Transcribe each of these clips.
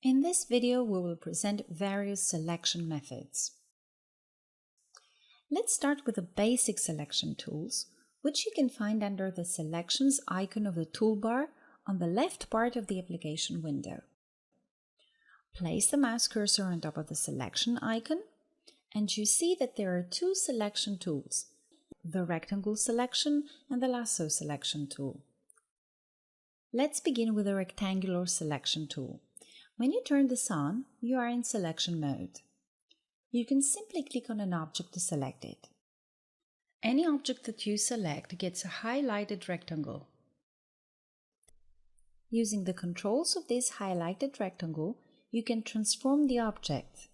In this video, we will present various selection methods. Let's start with the basic selection tools, which you can find under the Selections icon of the toolbar on the left part of the application window. Place the mouse cursor on top of the selection icon, and you see that there are two selection tools, the rectangle selection and the lasso selection tool. Let's begin with the rectangular selection tool. When you turn this on, you are in selection mode. You can simply click on an object to select it. Any object that you select gets a highlighted rectangle. Using the controls of this highlighted rectangle, you can transform the object.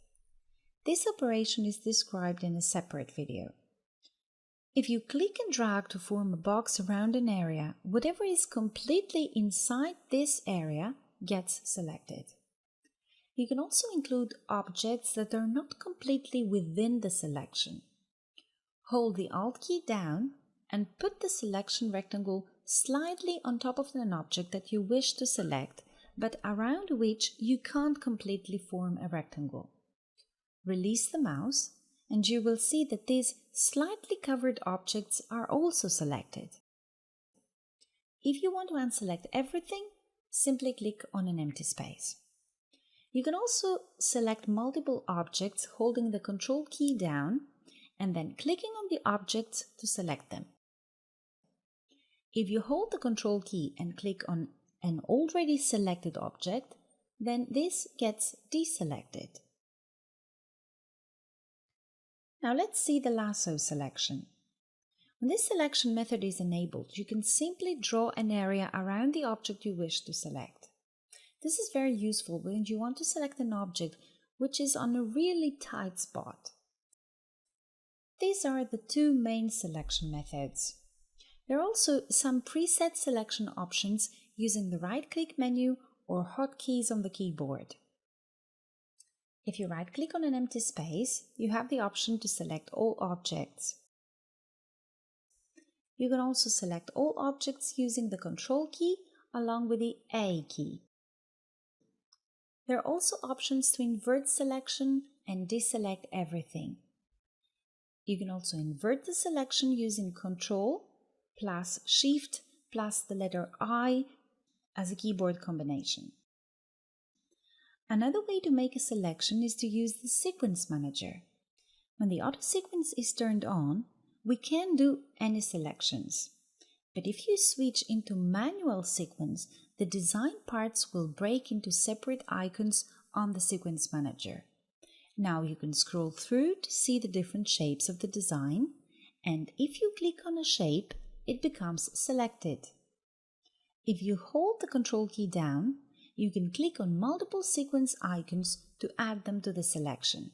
This operation is described in a separate video. If you click and drag to form a box around an area, whatever is completely inside this area gets selected. You can also include objects that are not completely within the selection. Hold the Alt key down and put the selection rectangle slightly on top of an object that you wish to select, but around which you can't completely form a rectangle. Release the mouse and you will see that these slightly covered objects are also selected. If you want to unselect everything, simply click on an empty space. You can also select multiple objects holding the Control key down and then clicking on the objects to select them. If you hold the Control key and click on an already selected object, then this gets deselected. Now let's see the lasso selection. When this selection method is enabled, you can simply draw an area around the object you wish to select. This is very useful when you want to select an object which is on a really tight spot. These are the two main selection methods. There are also some preset selection options using the right-click menu or hotkeys on the keyboard. If you right-click on an empty space, you have the option to select all objects. You can also select all objects using the Control key along with the A key. There are also options to invert selection and deselect everything. You can also invert the selection using Ctrl plus Shift plus the letter I as a keyboard combination. Another way to make a selection is to use the Sequence Manager. When the auto sequence is turned on, we can do any selections. But if you switch into manual sequence, the design parts will break into separate icons on the Sequence Manager. Now you can scroll through to see the different shapes of the design, and if you click on a shape, it becomes selected. If you hold the Control key down, you can click on multiple sequence icons to add them to the selection.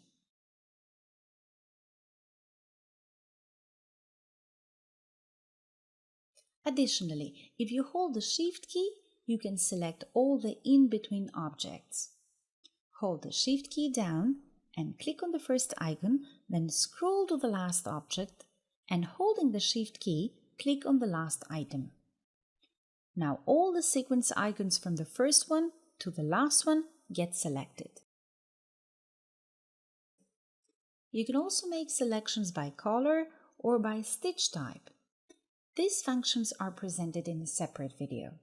Additionally, if you hold the Shift key, you can select all the in-between objects. Hold the Shift key down and click on the first icon, then scroll to the last object, and holding the Shift key, click on the last item. Now all the sequence icons from the first one to the last one get selected. You can also make selections by color or by stitch type. These functions are presented in a separate video.